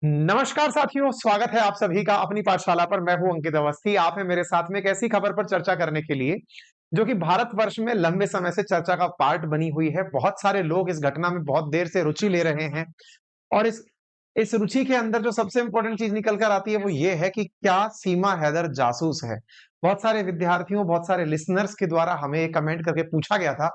नमस्कार साथियों, स्वागत है आप सभी का अपनी पाठशाला पर। मैं हूं अंकित अवस्थी। आप हैं मेरे साथ में एक ऐसी खबर पर चर्चा करने के लिए जो कि भारतवर्ष में लंबे समय से चर्चा का पार्ट बनी हुई है। बहुत सारे लोग इस घटना में बहुत देर से रुचि ले रहे हैं और इस रुचि के अंदर जो सबसे इंपॉर्टेंट चीज निकल कर आती है वो ये है कि क्या सीमा हैदर जासूस है। बहुत सारे विद्यार्थियों, बहुत सारे लिसनर्स के द्वारा हमें ये कमेंट करके पूछा गया था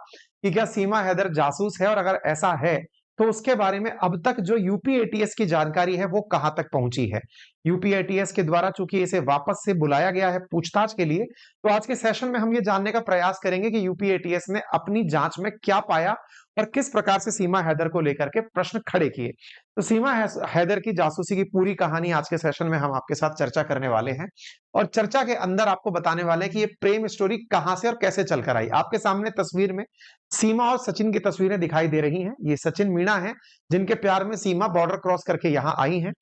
कि क्या सीमा हैदर जासूस है, और अगर ऐसा है तो उसके बारे में अब तक जो यूपी एटीएस की जानकारी है वो कहां तक पहुंची है। यूपी एटीएस के द्वारा चूंकि इसे वापस से बुलाया गया है पूछताछ के लिए, तो आज के सेशन में हम ये जानने का प्रयास करेंगे कि यूपी एटीएस ने अपनी जांच में क्या पाया और किस प्रकार से सीमा हैदर को लेकर के प्रश्न खड़े किए। तो सीमा हैदर की जासूसी की पूरी कहानी आज के सेशन में हम आपके साथ चर्चा करने वाले हैं, और चर्चा के अंदर आपको बताने वाले हैं कि ये प्रेम स्टोरी कहां से और कैसे चलकर आई। आपके सामने तस्वीर में सीमा और सचिन की तस्वीरें दिखाई दे रही हैं। ये सचिन मीणा हैं जिनके प्यार में सीमा बॉर्डर क्रॉस करके यहाँ आई हैं,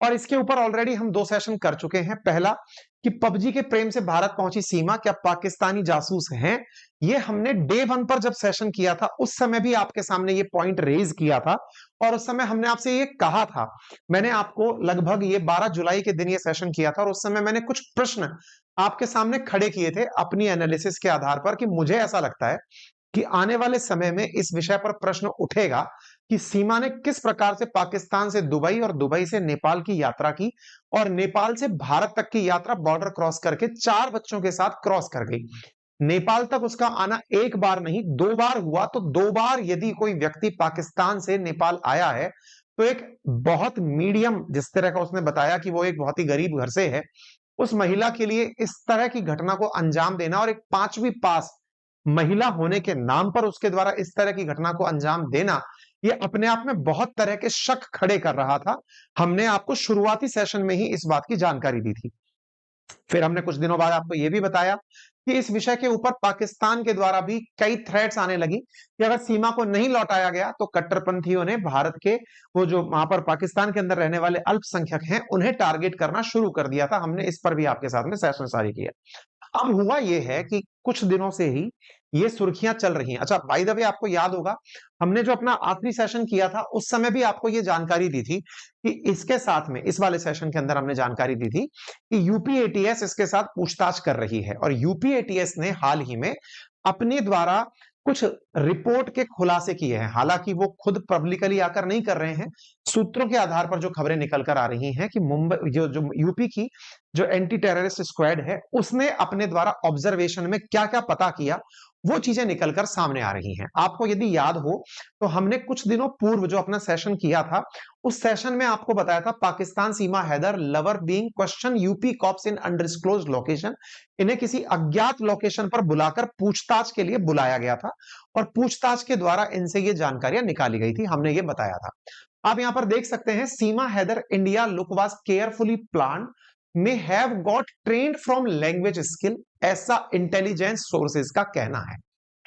और इसके ऊपर ऑलरेडी हम 2 सेशन कर चुके हैं। पहला कि पबजी के प्रेम से भारत पहुंची सीमा क्या पाकिस्तानी जासूस हैं, ये हमने डे 1 पर जब सेशन किया था उस समय भी आपके सामने ये पॉइंट रेज किया था, और उस समय हमने आपसे ये कहा था। मैंने आपको लगभग ये 12 जुलाई के दिन ये सेशन किया था, और उस समय मैंने कुछ प्रश्न आपके सामने खड़े किए थे अपनी एनालिसिस के आधार पर कि मुझे ऐसा लगता है कि आने वाले समय में इस विषय पर प्रश्न उठेगा कि सीमा ने किस प्रकार से पाकिस्तान से दुबई और दुबई से नेपाल की यात्रा की, और नेपाल से भारत तक की यात्रा बॉर्डर क्रॉस करके 4 बच्चों के साथ क्रॉस कर गई। नेपाल तक उसका आना एक बार नहीं 2 बार हुआ, तो 2 बार यदि कोई व्यक्ति पाकिस्तान से नेपाल आया है तो एक बहुत मीडियम, जिस तरह का उसने बताया कि वो एक बहुत ही गरीब घर से है, उस महिला के लिए इस तरह की घटना को अंजाम देना और एक 5वीं पास महिला होने के नाम पर उसके द्वारा इस तरह की घटना को अंजाम देना, ये अपने आप में बहुत तरह के शक खड़े कर रहा था। हमने आपको शुरुआती सेशन में ही इस बात की जानकारी दी थी। फिर हमने कुछ दिनों बाद आपको यह भी बताया कि इस विषय के ऊपर पाकिस्तान के द्वारा भी कई थ्रेट्स आने लगी कि अगर सीमा को नहीं लौटाया गया तो कट्टरपंथियों ने भारत के वो जो वहां पर पाकिस्तान के अंदर रहने वाले अल्पसंख्यक हैं उन्हें टारगेट करना शुरू कर दिया था। हमने इस पर भी आपके साथ में सेशन जारी किया। अब हुआ ये है कि कुछ दिनों से ही ये सुर्खियां चल रही हैं। अच्छा, बाय द वे आपको याद होगा हमने जो अपना आखिरी सेशन किया था उस समय भी आपको ये जानकारी दी थी कि इसके साथ में इस वाले सेशन के अंदर हमने जानकारी दी थी कि यूपी एटीएस इसके साथ पूछताछ कर रही है, और यूपी एटीएस ने हाल ही में अपने द्वारा कुछ रिपोर्ट के खुलासे किए हैं। हालांकि वो खुद पब्लिकली आकर नहीं कर रहे हैं, सूत्रों के आधार पर जो खबरें निकल कर आ रही हैं कि मुंबई जो जो यूपी की जो एंटी टेररिस्ट स्क्वाड है उसने अपने द्वारा ऑब्जर्वेशन में क्या क्या पता किया, वो चीजें निकलकर सामने आ रही हैं। आपको यदि याद हो तो हमने कुछ दिनों पूर्व जो अपना सेशन किया था उस सेशन में आपको बताया था Pakistan Seema Haider lover being question UP cops in undisclosed location. इन्हें किसी अज्ञात लोकेशन पर बुलाकर पूछताछ के लिए बुलाया गया था, और पूछताछ के द्वारा इनसे ये जानकारियां निकाली गई थी, हमने ये बताया था। आप यहां पर देख सकते हैं Seema Haider India look was carefully plan may have got trained from language skill, ऐसा इंटेलिजेंस सोर्सेज का कहना है।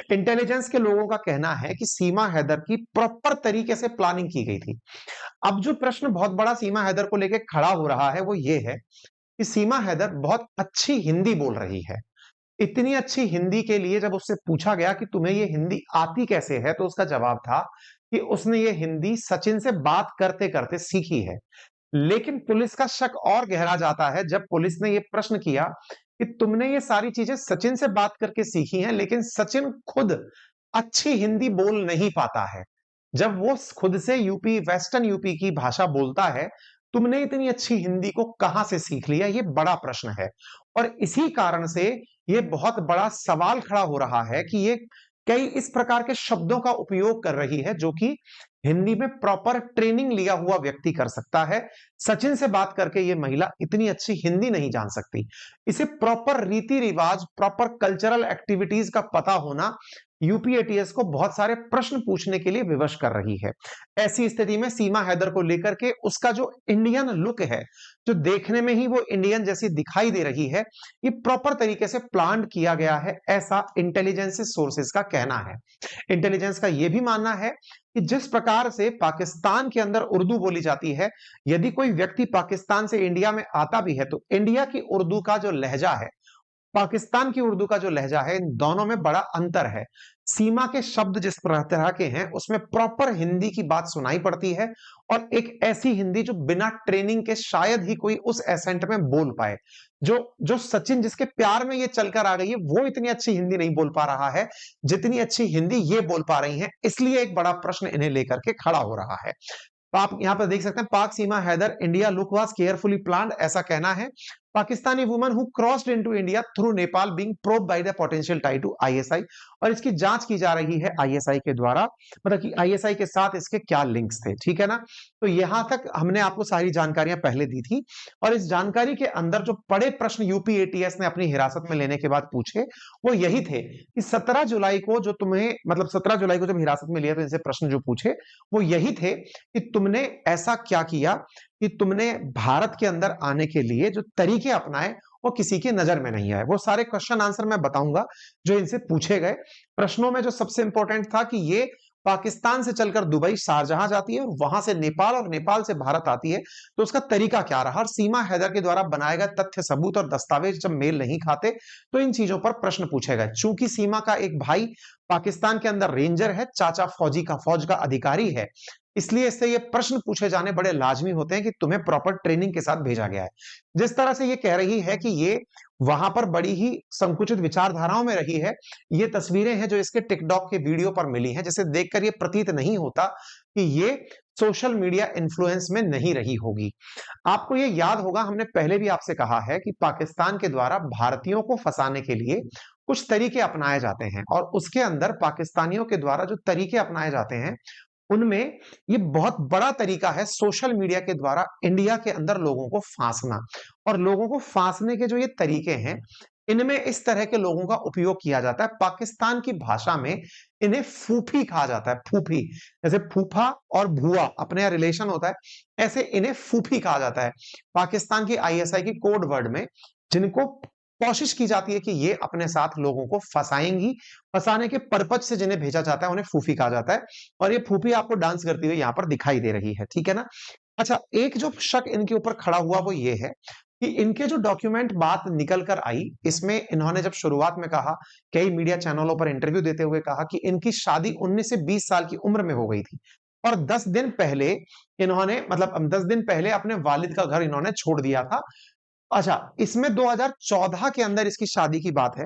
इंटेलिजेंस के लोगों का कहना है कि सीमा हैदर की प्रॉपर तरीके से प्लानिंग की गई थी। अब जो प्रश्न बहुत बड़ा सीमा हैदर को लेकर खड़ा हो रहा है वो ये है कि सीमा हैदर बहुत अच्छी हिंदी बोल रही है। इतनी अच्छी हिंदी के लिए जब उससे पूछा गया कि तुम्हें ये हिंदी आती कैसे है, तो उसका जवाब था कि उसने ये हिंदी सचिन से बात करते करते सीखी है। लेकिन पुलिस का शक और गहरा जाता है जब पुलिस ने यह प्रश्न किया कि तुमने ये सारी चीजें सचिन से बात करके सीखी हैं, लेकिन सचिन खुद अच्छी हिंदी बोल नहीं पाता है। जब वो खुद से यूपी, वेस्टर्न यूपी की भाषा बोलता है, तुमने इतनी अच्छी हिंदी को कहां से सीख लिया, ये बड़ा प्रश्न है। और इसी कारण से ये बहुत बड़ा सवाल खड़ा हो रहा है कि ये कई इस प्रकार के शब्दों का उपयोग कर रही है जो कि हिंदी में प्रॉपर ट्रेनिंग लिया हुआ व्यक्ति कर सकता है। सचिन से बात करके ये महिला इतनी अच्छी हिंदी नहीं जान सकती। इसे प्रॉपर रीति रिवाज, प्रॉपर कल्चरल एक्टिविटीज का पता होना यूपी एटीएस को बहुत सारे प्रश्न पूछने के लिए विवश कर रही है। ऐसी स्थिति में सीमा हैदर को लेकर के उसका जो इंडियन लुक है, जो देखने में ही वो इंडियन जैसी दिखाई दे रही है, ये प्रॉपर तरीके से प्लान किया गया है, ऐसा इंटेलिजेंस सोर्सेज का कहना है। इंटेलिजेंस का यह भी मानना है कि जिस प्रकार से पाकिस्तान के अंदर उर्दू बोली जाती है, यदि कोई व्यक्ति पाकिस्तान से इंडिया में आता भी है तो इंडिया की उर्दू का जो लहजा है पाकिस्तान की उर्दू का जो लहजा है, इन दोनों में बड़ा अंतर है। सीमा के शब्द जिस तरह के हैं, उसमें प्रॉपर हिंदी की बात सुनाई पड़ती है, और एक ऐसी हिंदी जो बिना ट्रेनिंग के शायद ही कोई उस एसेंट में बोल पाए। जो जो सचिन जिसके प्यार में ये चलकर आ गई है, वो इतनी अच्छी हिंदी नहीं बोल पा रहा है जितनी अच्छी हिंदी ये बोल पा रही हैं। इसलिए एक बड़ा प्रश्न इन्हें लेकर के खड़ा हो रहा है। तो आप यहाँ पर देख सकते हैं, Pak Seema Haider India look was carefully planned, ऐसा कहना है। Pakistani woman who crossed into India through Nepal being probe by the potential tie to ISI, और इसकी जांच की जा रही है आईएसआई के द्वारा, मतलब कि आईएसआई के साथ इसके क्या लिंक्स थे, ठीक है ना। तो यहां तक हमने आपको सारी जानकारियां पहले दी थी, और इस जानकारी के अंदर जो बड़े प्रश्न यूपी एटीएस ने अपनी हिरासत में लेने के बाद पूछे, वो यही थे कि 17 जुलाई को जो तुम्हें, मतलब 17 जुलाई को जब हिरासत में लिया तो इनसे प्रश्न जो पूछे वो यही थे कि तुमने ऐसा क्या किया कि तुमने भारत के अंदर आने के लिए जो तरीके अपनाए वो किसी की नजर में नहीं आए। वो सारे क्वेश्चन आंसर मैं बताऊंगा जो इनसे पूछे गए। प्रश्नों में जो सबसे इंपॉर्टेंट था कि ये पाकिस्तान से चलकर दुबई शारजहां जाती है, वहां से नेपाल, और नेपाल से भारत आती है, तो उसका तरीका क्या रहा। और सीमा हैदर के द्वारा बनाए गए तथ्य सबूत और दस्तावेज जब मेल नहीं खाते तो इन चीजों पर प्रश्न पूछे गए। चूंकि सीमा का एक भाई पाकिस्तान के अंदर रेंजर है, चाचा फौज का अधिकारी है, इसलिए इससे ये प्रश्न पूछे जाने बड़े लाजमी होते हैं कि तुम्हें प्रॉपर ट्रेनिंग के साथ भेजा गया है। जिस तरह से ये कह रही है कि ये वहां पर बड़ी ही संकुचित विचारधाराओं में रही है, ये तस्वीरें हैं जो इसके टिकटॉक के वीडियो पर मिली हैं, जिसे देखकर ये प्रतीत नहीं होता कि ये सोशल मीडिया इन्फ्लुएंस में नहीं रही होगी। आपको ये याद होगा, हमने पहले भी आपसे कहा है कि पाकिस्तान के द्वारा भारतीयों को फंसाने के लिए कुछ तरीके अपनाए जाते हैं, और उसके अंदर पाकिस्तानियों के द्वारा जो तरीके अपनाए जाते हैं उनमें ये बहुत बड़ा तरीका है सोशल मीडिया के द्वारा इंडिया के अंदर लोगों को फांसना। और लोगों को फांसने के जो ये तरीके हैं, इनमें इस तरह के लोगों का उपयोग किया जाता है। पाकिस्तान की भाषा में इन्हें फूफी कहा जाता है, फूफी। जैसे फूफा और भुआ अपने यहाँ रिलेशन होता है, ऐसे इन्हें फूफी कहा जाता है। पाकिस्तान की आईएसआई की कोड वर्ड में जिनको कोशिश की जाती है कि ये अपने साथ लोगों को फंसाएंगी, फंसाने के पर्पज से जिन्हें भेजा जाता है उन्हें फूफी कहा जाता है। और ये फूफी आपको डांस करती हुई यहाँ पर दिखाई दे रही है, ठीक है ना। अच्छा, एक जो शक इनके ऊपर खड़ा हुआ वो ये है कि इनके जो डॉक्यूमेंट बात निकल कर आई, इसमें इन्होंने जब शुरुआत में कहा, कई मीडिया चैनलों पर इंटरव्यू देते हुए कहा कि इनकी शादी 19 से 20 साल की उम्र में हो गई थी, और 10 दिन पहले इन्होंने, मतलब 10 दिन पहले अपने वालिद का घर इन्होंने छोड़ दिया था। अच्छा, इसमें 2014 के अंदर इसकी शादी की बात है।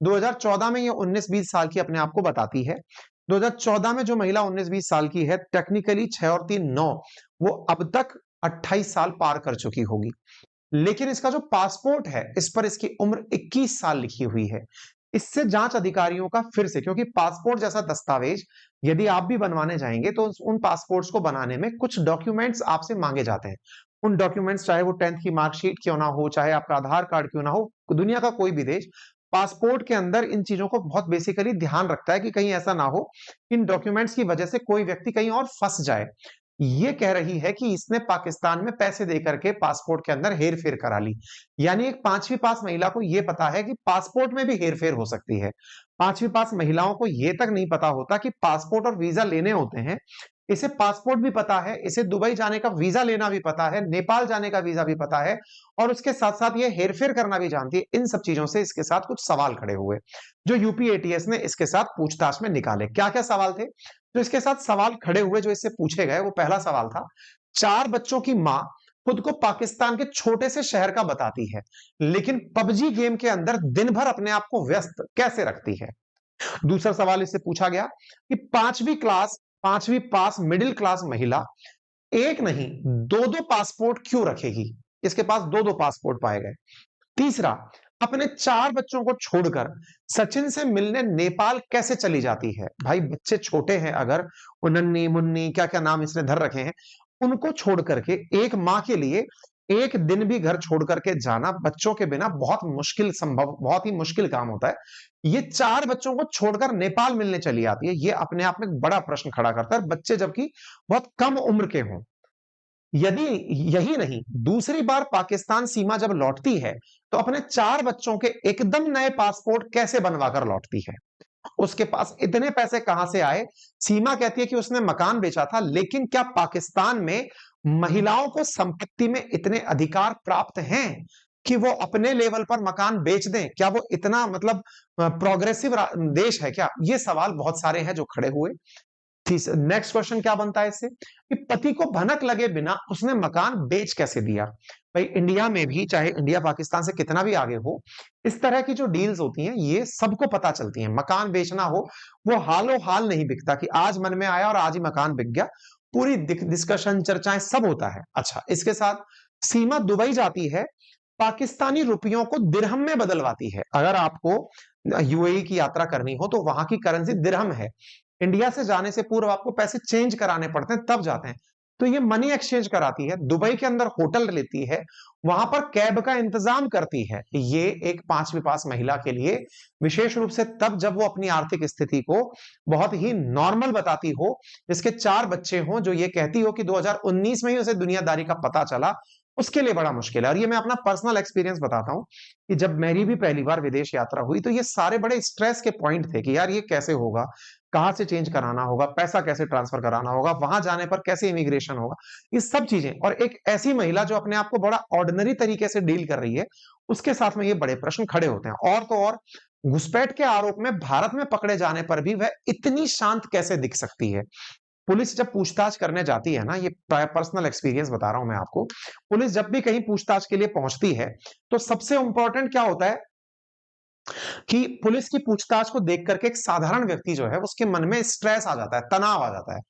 2014 में ये 19-20 साल की अपने आप को बताती है। 2014 में जो महिला 19-20 साल की है, टेक्निकली 6 और 3 9, वो अब तक 28 साल पार कर चुकी होगी। लेकिन इसका जो पासपोर्ट है, इस पर इसकी उम्र 21 साल लिखी हुई है। इससे जांच अधिकारियों का फिर से, क्योंकि पासपोर्ट जैसा दस्तावेज यदि आप भी बनवाने जाएंगे तो उन पासपोर्ट्स को बनाने में कुछ डॉक्यूमेंट्स आपसे मांगे जाते हैं। उन डॉक्यूमेंट्स, चाहे वो 10th की मार्कशीट क्यों ना हो, चाहे आपका आधार कार्ड क्यों ना हो, दुनिया का कोई भी देश पासपोर्ट के अंदर इन चीजों को बहुत बेसिकली ध्यान रखता है कि कहीं ऐसा ना हो इन डॉक्यूमेंट्स की वजह से कोई व्यक्ति कहीं और फंस जाए। ये कह रही है कि इसने पाकिस्तान में पैसे देकर के पासपोर्ट के अंदर हेर-फेर करा ली। यानी एक 5वीं पास महिला को यह पता है कि पासपोर्ट में भी हेर-फेर हो सकती है। 5वीं पास महिलाओं को यह तक नहीं पता होता कि पासपोर्ट और वीजा लेने होते हैं। इसे पासपोर्ट भी पता है, इसे दुबई जाने का वीजा लेना भी पता है, नेपाल जाने का वीजा भी पता है, और उसके साथ-साथ ये हेर-फेर करना भी जानती है। इन सब चीजों से इसके साथ कुछ सवाल खड़े हुए, जो यूपी एटीएस ने इसके साथ पूछताछ में निकाले। क्या-क्या सवाल थे? तो इसके साथ सवाल खड़े हुए जो इससे पूछे गए, वो पहला सवाल था, 4 बच्चों की मां खुद को पाकिस्तान के छोटे से शहर का बताती है, लेकिन पबजी गेम के अंदर दिन भर अपने आप को व्यस्त कैसे रखती है? दूसरा सवाल इससे पूछा गया कि 5वीं पास मिडिल क्लास महिला एक नहीं, 2-2 पासपोर्ट क्यों रखेगी? इसके पास 2-2 पासपोर्ट पाए गए। तीसरा, अपने 4 बच्चों को छोड़कर सचिन से मिलने नेपाल कैसे चली जाती है? भाई बच्चे छोटे हैं, अगर वो नन्ही मुन्नी क्या-क्या नाम इसने धर रखे हैं, उनको छोड़ करके एक माँ के लिए एक दिन भी घर छोड़ करके जाना बच्चों के बिना बहुत ही मुश्किल काम होता है। ये 4 बच्चों को छोड़कर नेपाल मिलने चली आती है, ये अपने आप में एक बड़ा प्रश्न खड़ा करता है। बच्चे जबकि बहुत कम उम्र के हों। यदि यही नहीं, दूसरी बार पाकिस्तान सीमा जब लौटती है, तो अपने 4 बच्चों के एकदम नए पासपोर्ट कैसे बनवा कर लौटती है? उसके पास इतने पैसे कहां से आए? सीमा कहती है कि उसने मकान बेचा था, लेकिन क्या पाकिस्तान में महिलाओं को संपत्ति में इतने अधिकार प्राप्त हैं? कि वो अपने लेवल पर मकान बेच दें? क्या वो इतना मतलब प्रोग्रेसिव देश है क्या? ये सवाल बहुत सारे हैं जो खड़े हुए। नेक्स्ट क्वेश्चन क्या बनता है इससे कि पति को भनक लगे बिना उसने मकान बेच कैसे दिया? भाई इंडिया में भी, चाहे इंडिया पाकिस्तान से कितना भी आगे हो, इस तरह की जो डील्स होती हैं ये सबको पता चलती हैं। मकान बेचना हो, वो हालो हाल नहीं बिकता कि आज मन में आया और आज ही मकान बिक गया। पूरी डिस्कशन, चर्चाएं सब होता है। अच्छा, इसके साथ सीमा दुबई जाती है, पाकिस्तानी रुपयों को दिरहम में बदलवाती है। अगर आपको यूएई की यात्रा करनी हो तो वहां की करेंसी दिरहम है। इंडिया से जाने से पूर्व आपको पैसे चेंज कराने पड़ते हैं, तब जाते हैं। तो ये मनी एक्सचेंज कराती है, दुबई के अंदर होटल लेती है, वहां पर कैब का इंतजाम करती है। ये एक 5वीं पास महिला के लिए विशेष रूप से तब जब वो अपनी आर्थिक स्थिति को बहुत ही नॉर्मल बताती हो, जिसके 4 बच्चे हों, जो ये कहती हो कि 2019 में ही उसे दुनियादारी का पता चला, उसके लिए बड़ा मुश्किल है। और ये मैं अपना पर्सनल एक्सपीरियंस बताता हूं कि जब मेरी भी पहली बार विदेश यात्रा हुई तो ये सारे बड़े स्ट्रेस के पॉइंट थे कि यार ये कैसे होगा, कहां से चेंज कराना होगा, पैसा कैसे ट्रांसफर कराना होगा, वहां जाने पर कैसे इमिग्रेशन होगा, ये सब चीजें। और एक ऐसी महिला जो अपने आप को बड़ा ऑर्डिनरी तरीके से डील कर रही है, उसके साथ में ये बड़े प्रश्न खड़े होते हैं। और तो और घुसपैठ के आरोप में भारत में पकड़े जाने पर भी वह इतनी शांत कैसे दिख सकती है? पुलिस जब पूछताछ करने जाती है ना, ये पर्सनल एक्सपीरियंस बता रहा हूं मैं आपको, पुलिस जब भी कहीं पूछताछ के लिए पहुंचती है तो सबसे इंपॉर्टेंट क्या होता है कि पुलिस की पूछताछ को देख करके एक साधारण व्यक्ति जो है उसके मन में स्ट्रेस आ जाता है, तनाव आ जाता है।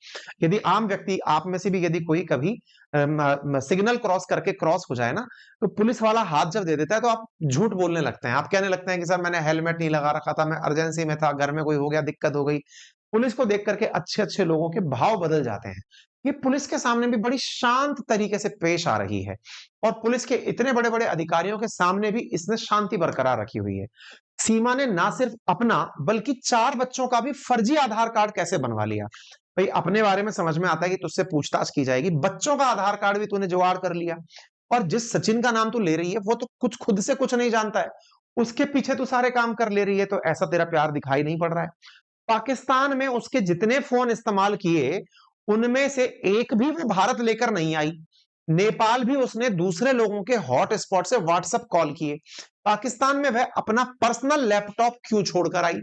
यदि आम व्यक्ति, आप में से भी यदि कोई कभी सिग्नल क्रॉस करके क्रॉस हो जाए ना, तो पुलिस वाला हाथ जब दे देता है तो आप झूठ बोलने लगते हैं। आप कहने लगते हैं कि सर मैंने हेलमेट नहीं लगा रखा था, मैं इमरजेंसी में था, घर में कोई हो गया, दिक्कत हो गई। पुलिस को देख करके अच्छे अच्छे लोगों के भाव बदल जाते हैं। ये पुलिस के सामने भी बड़ी शांत तरीके से पेश आ रही है, और पुलिस के इतने बड़े बड़े अधिकारियों के सामने भी इसने शांति बरकरार रखी हुई है। सीमा ने ना सिर्फ अपना बल्कि 4 बच्चों का भी फर्जी आधार कार्ड कैसे बनवा लिया? भाई अपने बारे में समझ में आता है कि तुझसे पूछताछ की जाएगी, बच्चों का आधार कार्ड भी तूने जुगाड़ कर लिया। और जिस सचिन का नाम तू ले रही है वो तो कुछ खुद से कुछ नहीं जानता है, उसके पीछे तू सारे काम कर ले रही है, तो ऐसा तेरा प्यार दिखाई नहीं पड़ रहा है। पाकिस्तान में उसके जितने फोन इस्तेमाल किए, उनमें से एक भी वो भारत लेकर नहीं आई। नेपाल भी उसने दूसरे लोगों के हॉट स्पॉट से व्हाट्सएप कॉल किए। पाकिस्तान में वह अपना पर्सनल लैपटॉप क्यों छोड़कर आई?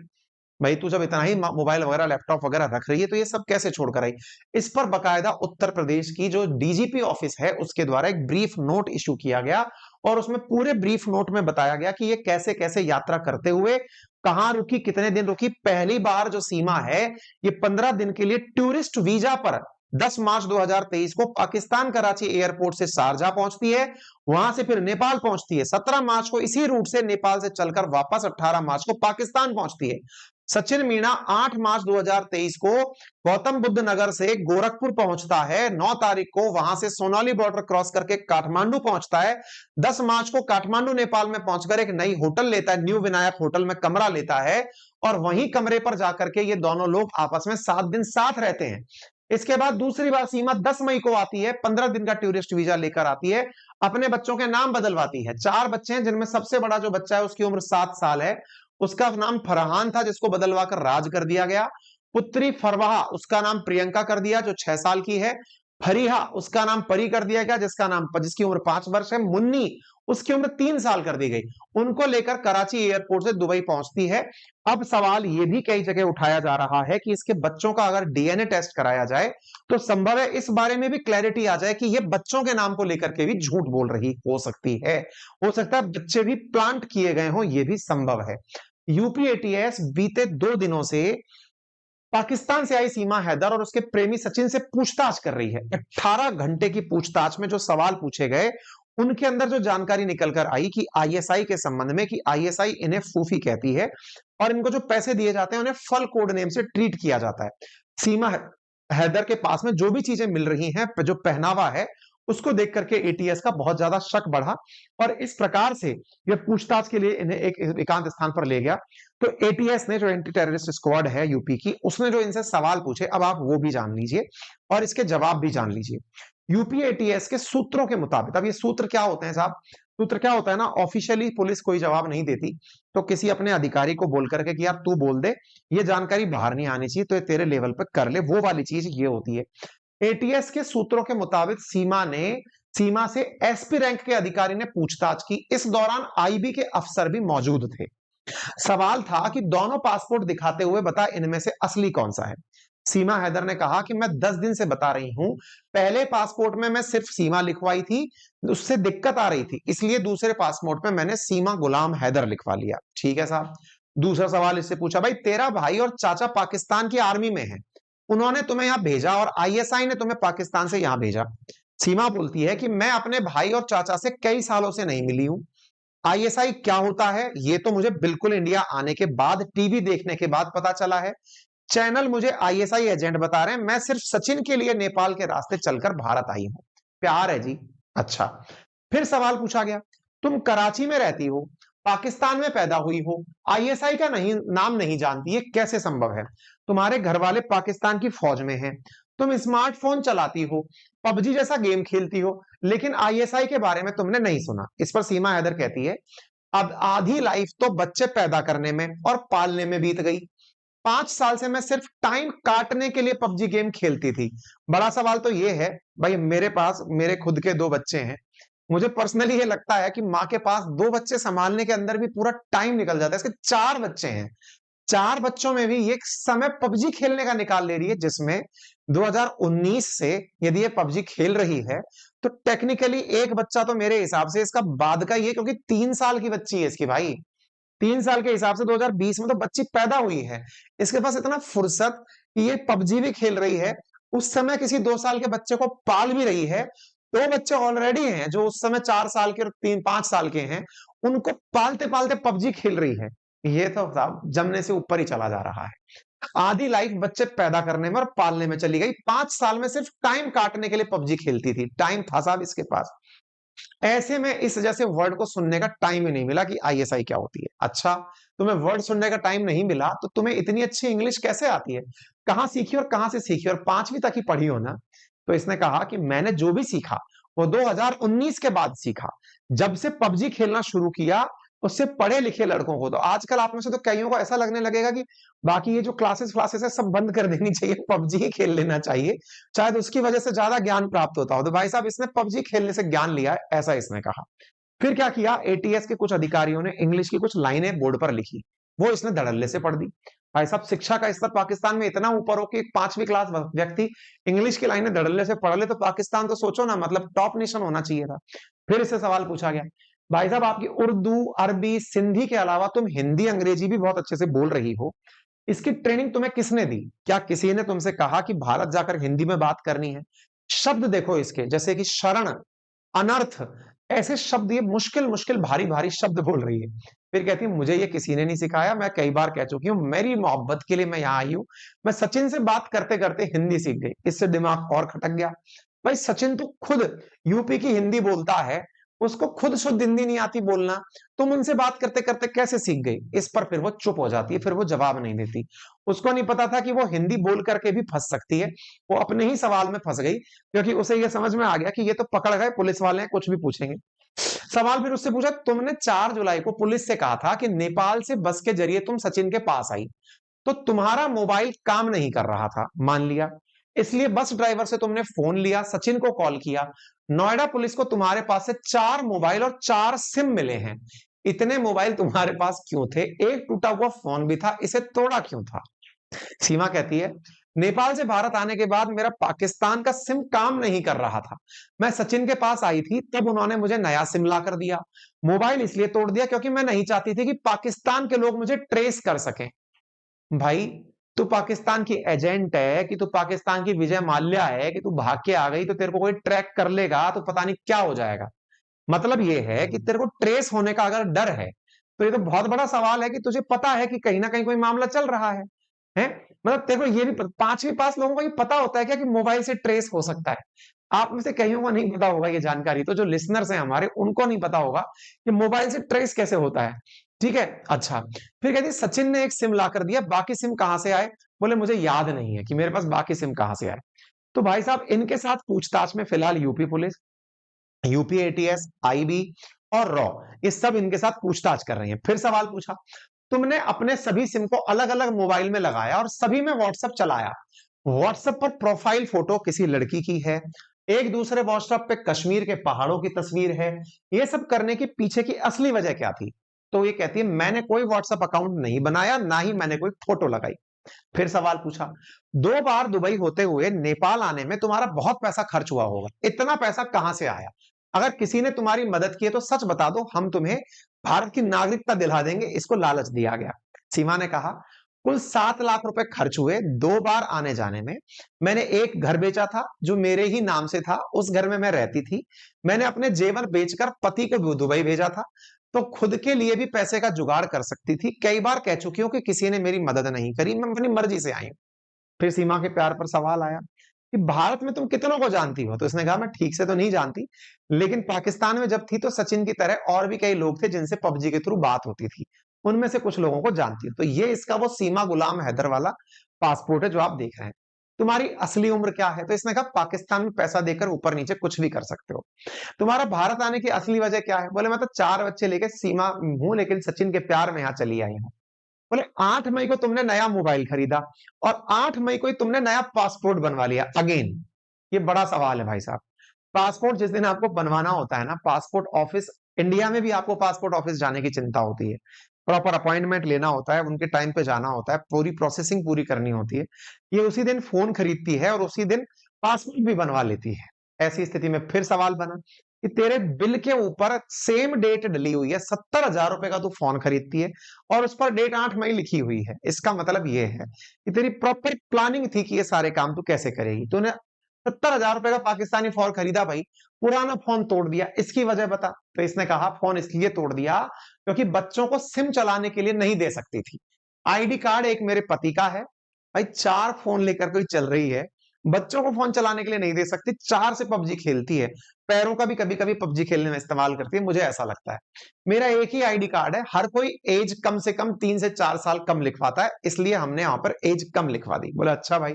भाई तू जब इतना ही मोबाइल वगैरह, लैपटॉप वगैरह रख रही है तो ये सब कैसे छोड़कर आई? इस पर बकायदा उत्तर प्रदेश की जो डीजीपी ऑफिस है उसके द्वारा एक ब्रीफ नोट इशू किया गया, और उसमें पूरे ब्रीफ नोट में बताया गया कि ये कैसे कैसे यात्रा करते हुए कहां रुकी, कितने दिन रुकी। पहली बार जो सीमा है, ये 15 दिन के लिए टूरिस्ट वीजा पर 10 मार्च 2023 को पाकिस्तान कराची एयरपोर्ट से शारजाह पहुंचती है, वहां से फिर नेपाल पहुंचती है। 17 मार्च को इसी रूट से नेपाल से चलकर वापस 18 मार्च को पाकिस्तान पहुंचती है। सचिन मीणा 8 मार्च 2023 को गौतम बुद्ध नगर से गोरखपुर पहुंचता है। 9 तारीख को वहां से सोनाली बॉर्डर क्रॉस करके काठमांडू पहुंचता है। 10 मार्च को काठमांडू नेपाल में पहुंचकर एक नई होटल लेता है, न्यू विनायक होटल में कमरा लेता है, और वहीं कमरे पर जाकर के ये दोनों लोग आपस में 7 दिन साथ रहते हैं। इसके बाद दूसरी बार सीमा 10 मई को आती है, 15 दिन का टूरिस्ट वीजा लेकर आती है, अपने बच्चों के नाम बदलवाती है। 4 बच्चे हैं, जिनमें सबसे बड़ा जो बच्चा है उसकी उम्र 7 साल है, उसका नाम फरहान था, जिसको बदलवाकर राज कर दिया गया। पुत्री फरवाहा, उसका नाम प्रियंका कर दिया, जो 6 साल की है। फरीहा, उसका नाम परी कर दिया गया, जिसकी उम्र 5 वर्ष है। मुन्नी, उसकी उम्र 3 साल कर दी गई। उनको लेकर कराची एयरपोर्ट से दुबई पहुंचती है। अब सवाल यह भी कई जगह उठाया जा रहा है कि इसके बच्चों का अगर डीएनए टेस्ट कराया जाए तो संभव है इस बारे में भी क्लैरिटी आ जाए कि ये बच्चों के नाम को लेकर के भी झूठ बोल रही हो सकती है। हो सकता है बच्चे भी प्लांट किए गए हों, यह भी संभव है। यूपी एटीएस बीते 2 दिनों से पाकिस्तान से आई सीमा हैदर और उसके प्रेमी सचिन से पूछताछ कर रही है। 18 घंटे की पूछताछ में जो सवाल पूछे गए, उनके अंदर जो जानकारी निकलकर आई कि आईएसआई के संबंध में, कि आईएसआई इन्हें फूफी कहती है और इनको जो पैसे दिए जाते हैं उन्हें फल कोड नेम से ट्रीट किया जाता है। सीमा हैदर के पास में जो भी चीजें मिल रही हैं, जो पहनावा है, उसको देख करके एटीएस का बहुत ज्यादा शक बढ़ा, और इस प्रकार से यह पूछताछ के लिए इन्हें एक एकांत स्थान पर ले गया। तो एटीएस ने, जो एंटी टेररिस्ट स्क्वाड है यूपी की, उसने जो इनसे सवाल पूछे, अब आप वो भी जान लीजिए और इसके जवाब भी जान लीजिए। यूपी एटीएस के सूत्रों के मुताबिक, अब ये सूत्र क्या होते हैं साहब? सूत्र क्या होता है ना, ऑफिशियली पुलिस कोई जवाब नहीं देती तो किसी अपने अधिकारी को बोल करके कि यार तू बोल दे, ये जानकारी बाहर नहीं आनी चाहिए, तो ये तेरे लेवल पर कर ले, वो वाली चीज ये होती है। एटीएस के सूत्रों के मुताबिक सीमा ने सीमा से एसपी रैंक के अधिकारी ने पूछताछ की। इस दौरान आईबी के अफसर भी मौजूद थे। सवाल था कि दोनों पासपोर्ट दिखाते हुए बता इनमें से असली कौन सा है। सीमा हैदर ने कहा कि मैं 10 दिन से बता रही हूं, पहले पासपोर्ट में मैं सिर्फ सीमा लिखवाई थी, उससे दिक्कत आ रही थी, इसलिए दूसरे पासपोर्ट में मैंने सीमा गुलाम हैदर लिखवा लिया। ठीक है साहब। दूसरा सवाल इससे पूछा, भाई तेरा भाई और चाचा पाकिस्तान की आर्मी में है, उन्होंने तुम्हें यहां भेजा और आईएसआई ने तुम्हें पाकिस्तान से यहां भेजा। सीमा बोलती है कि मैं अपने भाई और चाचा से कई सालों से नहीं मिली हूं। आईएसआई क्या होता है ये तो मुझे बिल्कुल इंडिया आने के बाद, टीवी देखने के बाद पता चला है। चैनल मुझे आईएसआई एजेंट बता रहे हैं। मैं सिर्फ सचिन के लिए नेपाल के रास्ते चलकर भारत आई हूं। प्यार है जी। अच्छा, फिर सवाल पूछा गया, तुम कराची में रहती हो, पाकिस्तान में पैदा हुई हो, आईएसआई का नहीं नाम नहीं जानती, ये कैसे संभव है? तुम्हारे घर वाले पाकिस्तान की फौज में हैं, तुम स्मार्टफोन चलाती हो, पबजी जैसा गेम खेलती हो, लेकिन आईएसआई के बारे में तुमने नहीं सुना। इस पर सीमा हैदर कहती है, अब आधी लाइफ तो बच्चे पैदा करने में और पालने में बीत गई। 5 साल से मैं सिर्फ टाइम काटने के लिए पबजी गेम खेलती थी। बड़ा सवाल तो ये है, भाई मेरे पास मेरे खुद के 2 बच्चे हैं। मुझे पर्सनली ये लगता है कि माँ के पास 2 बच्चे संभालने के अंदर भी पूरा टाइम निकल जाता है। इसके 4 बच्चे हैं। 4 बच्चों में भी ये समय पबजी खेलने का निकाल ले रही है, जिसमें 2019 से यदि ये पबजी खेल रही है तो टेक्निकली एक बच्चा तो मेरे हिसाब से इसका बाद का ही है, क्योंकि 3 साल की बच्ची है इसकी भाई। 3 साल के हिसाब से 2020 में तो बच्ची पैदा हुई है। इसके पास इतना फुर्सत कि ये पबजी भी खेल रही है, उस समय किसी 2 साल के बच्चे को पाल भी रही है। 2 बच्चे ऑलरेडी हैं जो उस समय 4 साल के और 3-5 साल के हैं, उनको पालते पालते पबजी खेल रही है। ये तो साहब जमने से ऊपर ही चला जा रहा है। आधी लाइफ बच्चे पैदा करने में और पालने में चली गई। 5 साल में सिर्फ टाइम काटने के लिए पबजी खेलती थी। टाइम था साहब इसके पास। ऐसे में इस जैसे वर्ड को सुनने का टाइम ही नहीं मिला कि आईएसआई क्या होती है। अच्छा, तुम्हें वर्ड सुनने का टाइम नहीं मिला तो तुम्हें इतनी अच्छी इंग्लिश कैसे आती है? कहां सीखी और कहां से सीखी? और 5वीं तक ही पढ़ी हो ना? तो इसने कहा कि मैंने जो भी सीखा वो 2019 के बाद सीखा, जब से पबजी खेलना शुरू किया। उससे पढ़े लिखे लड़कों को तो आजकल आप में से तो कईयों को ऐसा लगने लगेगा कि बाकी ये जो क्लासेस क्लासेस है सब बंद कर देनी चाहिए, पबजी ही खेल लेना चाहिए, शायद उसकी वजह से ज्यादा ज्ञान प्राप्त होता हो। तो भाई साहब इसने पबजी खेलने से ज्ञान लिया है, ऐसा इसने कहा। फिर क्या किया, एटीएस के कुछ अधिकारियों ने इंग्लिश की कुछ लाइनें बोर्ड पर लिखी, वो इसने धड़ल्ले से पढ़ दी। भाई साहब शिक्षा का स्तर पाकिस्तान में इतना ऊपर हो कि एक 5वीं क्लास व्यक्ति इंग्लिश की लाइनें धड़ल्ले से पढ़ ले तो पाकिस्तान तो सोचो ना, मतलब टॉप नेशन होना चाहिए था। फिर इससे सवाल पूछा गया, भाई साहब आपकी उर्दू, अरबी, सिंधी के अलावा तुम हिंदी अंग्रेजी भी बहुत अच्छे से बोल रही हो, इसकी ट्रेनिंग तुम्हें किसने दी? क्या किसी ने तुमसे कहा कि भारत जाकर हिंदी में बात करनी है? शब्द देखो इसके, जैसे कि शरण, अनर्थ, ऐसे शब्द, ये मुश्किल मुश्किल भारी भारी शब्द बोल रही है। फिर कहती है मुझे ये किसी ने नहीं सिखाया, मैं कई बार कह चुकी हूँ, मेरी मोहब्बत के लिए मैं यहाँ आई हूँ। मैं सचिन से बात करते करते हिंदी सीख गई। इससे दिमाग और खटक गया। भाई सचिन तो खुद यूपी की हिंदी बोलता है, उसको खुद शुद्ध हिंदी नहीं आती बोलना, तुम उनसे बात करते करते कैसे सीख गई? इस पर फिर वो चुप हो जाती है, फिर वो जवाब नहीं देती। उसको नहीं पता था कि वो हिंदी बोल करके भी फंस सकती है। वो अपने ही सवाल में फंस गई, क्योंकि उसे ये समझ में आ गया कि ये तो पकड़ गए पुलिस वाले हैं, कुछ भी पूछेंगे। सवाल फिर उससे पूछा, तुमने 4 जुलाई को पुलिस से कहा था कि नेपाल से बस के जरिए तुम सचिन के पास आई, तो तुम्हारा मोबाइल काम नहीं कर रहा था, मान लिया, इसलिए बस ड्राइवर से तुमने फोन लिया, सचिन को कॉल किया। नोएडा पुलिस को तुम्हारे पास से 4 मोबाइल और 4 सिम मिले हैं। इतने मोबाइल तुम्हारे पास क्यों थे? एक टूटा हुआ फोन भी था, इसे तोड़ा क्यों था? सीमा कहती है, नेपाल से भारत आने के बाद मेरा पाकिस्तान का सिम काम नहीं कर रहा था। मैं सचिन के पास आई थी, तब उन्होंने मुझे नया सिम ला कर दिया। मोबाइल इसलिए तोड़ दिया क्योंकि मैं नहीं चाहती थी कि पाकिस्तान के लोग मुझे ट्रेस कर सकें। भाई तू पाकिस्तान की एजेंट है कि तू पाकिस्तान की विजय माल्या है कि तू भाग के आ गई तो तेरे को कोई ट्रैक कर लेगा तो पता नहीं क्या हो जाएगा? मतलब ये है कि तेरे को ट्रेस होने का अगर डर है तो ये तो बहुत बड़ा सवाल है कि तुझे पता है कि कहीं ना कहीं कोई मामला चल रहा है? मतलब तेरे को ये भी 5वीं पास लोगों को ये पता होता है क्या कि मोबाइल से ट्रेस हो सकता है? आप में से कईयों को नहीं पता होगा ये जानकारी, तो जो लिसनर्स हैं हमारे उनको नहीं पता होगा कि मोबाइल से ट्रेस कैसे होता है। ठीक है, अच्छा। फिर कहती सचिन ने एक सिम ला कर दिया, बाकी सिम कहां से आए? बोले मुझे याद नहीं है कि मेरे पास बाकी सिम कहां से आए। तो भाई साहब इनके साथ पूछताछ में फिलहाल UP police, UP ATS, IB और रॉ, ये सब इनके साथ पूछताछ कर रही हैं। फिर सवाल पूछा, तुमने अपने सभी सिम को अलग अलग मोबाइल में लगाया और सभी में व्हाट्सएप चलाया। व्हाट्सएप पर प्रोफाइल फोटो किसी लड़की की है, एक दूसरे व्हाट्सएप पे कश्मीर के पहाड़ों की तस्वीर है। ये सब करने के पीछे की असली वजह क्या थी? तो ये कहती है मैंने कोई व्हाट्सएप अकाउंट नहीं बनाया, ना ही मैंने कोई फोटो लगाई। फिर सवाल पूछा, 2 बार दुबई होते हुए नेपाल आने में तुम्हारा बहुत पैसा खर्च हुआ होगा। इतना पैसा कहां से आया? अगर किसी ने तुम्हारी मदद की है तो सच बता दो, हम तुम्हें भारत की नागरिकता दिला देंगे। इसको लालच दिया गया। सीमा ने कहा, कुल 7 लाख रुपए खर्च हुए 2 बार आने जाने में। मैंने एक घर बेचा था जो मेरे ही नाम से था, उस घर में मैं रहती थी। मैंने अपने जेवर बेचकर पति को दुबई भेजा था, तो खुद के लिए भी पैसे का जुगाड़ कर सकती थी। कई बार कह चुकी हूँ कि किसी ने मेरी मदद नहीं करी, मैं अपनी मर्जी से आई हूँ। फिर सीमा के प्यार पर सवाल आया कि भारत में तुम कितनों को जानती हो? तो इसने कहा मैं ठीक से तो नहीं जानती, लेकिन पाकिस्तान में जब थी तो सचिन की तरह और भी कई लोग थे जिनसे पबजी के थ्रू बात होती थी। उनमें से कुछ लोगों को जानती हूँ। तो ये इसका वो सीमा गुलाम हैदर वाला पासपोर्ट है जो आप देख रहे हैं। तुम्हारी असली उम्र क्या है? तो इसने कहा पाकिस्तान में पैसा देकर ऊपर नीचे कुछ भी कर सकते हो। तुम्हारा भारत आने की असली वजह क्या है? बोले मैं तो 4 बच्चे लेके सीमा हूँ, लेकिन सचिन के प्यार में यहाँ चली आई हूँ। बोले 8 मई को तुमने नया मोबाइल खरीदा और 8 मई को ही तुमने नया पासपोर्ट बनवा लिया अगेन। ये बड़ा सवाल है भाई साहब। पासपोर्ट जिस दिन आपको बनवाना होता है ना, पासपोर्ट ऑफिस, इंडिया में भी आपको पासपोर्ट ऑफिस जाने की चिंता होती है। प्रॉपर अपॉइंटमेंट लेना होता है, उनके टाइम पे जाना होता है, पूरी प्रोसेसिंग पूरी करनी होती है। ये उसी दिन फोन खरीदती है और उसी दिन पासपोर्ट भी बनवा लेती है। ऐसी स्थिति में फिर सवाल बना कि तेरे बिल के ऊपर सेम डेट डली हुई है, 70,000 रुपए का तू फोन खरीदती है और उस पर डेट 8 मई लिखी हुई है। इसका मतलब ये है कि तेरी प्रॉपर प्लानिंग थी कि ये सारे काम तू कैसे करेगी। तूने 70,000 रुपए का पाकिस्तानी फोन खरीदा भाई, पुराना फोन तोड़ दिया, इसकी वजह बता। तो इसने कहा फोन इसलिए तोड़ दिया क्योंकि बच्चों को सिम चलाने के लिए नहीं दे सकती थी। आईडी कार्ड एक मेरे पति का है, भाई 4 फोन लेकर कोई चल रही है, बच्चों को फोन चलाने के लिए नहीं दे सकती, 4 से पबजी खेलती है, पैरों का भी कभी कभी पबजी खेलने में इस्तेमाल करती है, मुझे ऐसा लगता है। मेरा एक ही आईडी कार्ड है, हर कोई एज कम से कम 3 से 4 साल कम लिखवाता है, इसलिए हमने यहाँ पर एज कम लिखवा दी। बोला अच्छा भाई,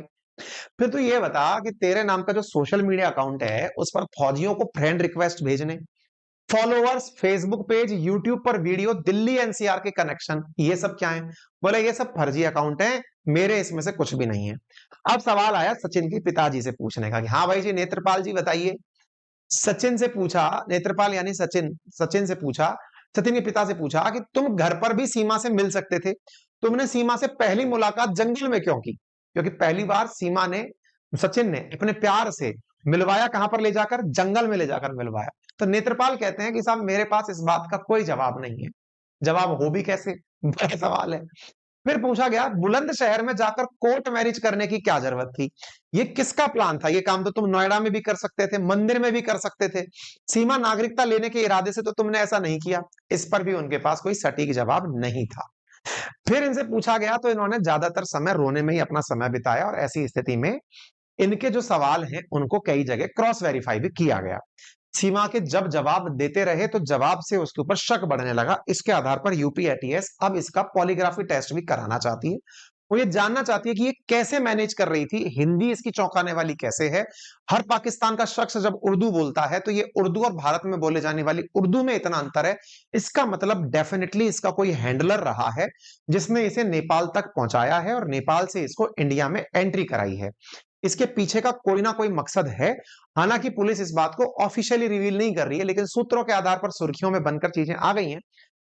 फिर तू ये बता कि तेरे नाम का जो सोशल मीडिया अकाउंट है उस पर फौजियों को फ्रेंड रिक्वेस्ट भेजने, फॉलोअर्स, फेसबुक पेज, यूट्यूब पर वीडियो, दिल्ली एनसीआर के कनेक्शन, ये सब क्या है? बोले ये सब फर्जी अकाउंट है, मेरे इसमें से कुछ भी नहीं है। अब सवाल आया सचिन के पिताजी से पूछने का कि हाँ भाई जी, नेत्रपाल जी बताइए। सचिन से पूछा, नेत्रपाल यानी सचिन, सचिन से पूछा, सचिन के पिता से पूछा कि तुम घर पर भी सीमा से मिल सकते थे, तुमने सीमा से पहली मुलाकात जंगल में क्यों की? क्योंकि पहली बार सीमा ने, सचिन ने अपने प्यार से मिलवाया कहां पर ले जाकर? जंगल में ले जाकर मिलवाया। तो नेत्रपाल कहते हैं कि साहब मेरे पास इस बात का कोई जवाब नहीं है। जवाब हो भी कैसे? बड़ा सवाल है। फिर पूछा गया बुलंदशहर में जाकर कोर्ट मैरिज करने की क्या जरूरत थी? ये किसका प्लान था? ये काम तो तुम नोएडा में भी कर सकते थे, मंदिर में भी कर सकते थे। सीमा नागरिकता लेने के इरादे से तो तुमने ऐसा नहीं किया। इस पर भी उनके पास कोई सटीक जवाब नहीं था। फिर इनसे पूछा गया तो इन्होंने ज्यादातर समय रोने में ही अपना समय बिताया और ऐसी स्थिति में इनके जो सवाल हैं उनको कई जगह क्रॉस वेरीफाई भी किया गया। सीमा के जब जवाब देते रहे तो जवाब से उसके ऊपर शक बढ़ने लगा। इसके आधार पर यूपी एटीएस अब इसका पॉलीग्राफी टेस्ट भी कराना चाहती है। वो ये जानना चाहती है कि ये कैसे मैनेज कर रही थी, हिंदी इसकी चौंकाने वाली कैसे है। हर पाकिस्तान का शख्स जब उर्दू बोलता है तो ये उर्दू और भारत में बोले जाने वाली उर्दू में इतना अंतर है, इसका मतलब डेफिनेटली इसका कोई हैंडलर रहा है जिसने इसे नेपाल तक पहुंचाया है और नेपाल से इसको इंडिया में एंट्री कराई है। इसके पीछे का कोई ना कोई मकसद है। हालांकि पुलिस इस बात को ऑफिशियली रिवील नहीं कर रही है, लेकिन सूत्रों के आधार पर सुर्खियों में बनकर चीजें आ गई हैं।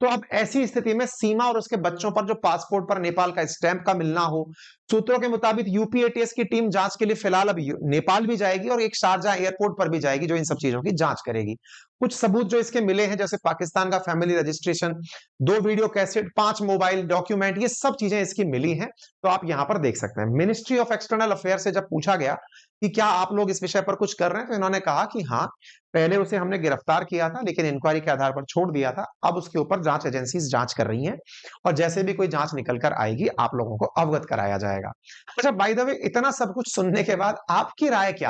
तो अब ऐसी स्थिति में सीमा और उसके बच्चों पर जो पासपोर्ट पर नेपाल का स्टैंप का मिलना हो, सूत्रों के मुताबिक यूपी एटीएस की टीम जांच के लिए फिलहाल अब नेपाल भी जाएगी और एक शारजाह एयरपोर्ट पर भी जाएगी जो इन सब चीजों की जांच करेगी। कुछ सबूत जो इसके मिले हैं जैसे पाकिस्तान का family registration, 2 video cassette, 5 mobile document, ये सब चीजें इसकी मिली हैं। तो आप यहां पर देख सकते हैं। मिनिस्ट्री ऑफ एक्सटर्नल अफेयर से जब पूछा गया कि क्या आप लोग इस विषय पर कुछ कर रहे हैं, तो इन्होंने कहा कि हाँ, पहले उसे हमने गिरफ्तार किया था लेकिन इंक्वायरी के आधार पर छोड़ दिया था। अब उसके ऊपर जांच एजेंसीज जांच कर रही हैं और जैसे भी कोई जांच निकल कर आएगी आप लोगों को अवगत कराया जाएगा। अच्छा, बाय द वे, इतना सब कुछ सुनने के बाद आपकी राय क्या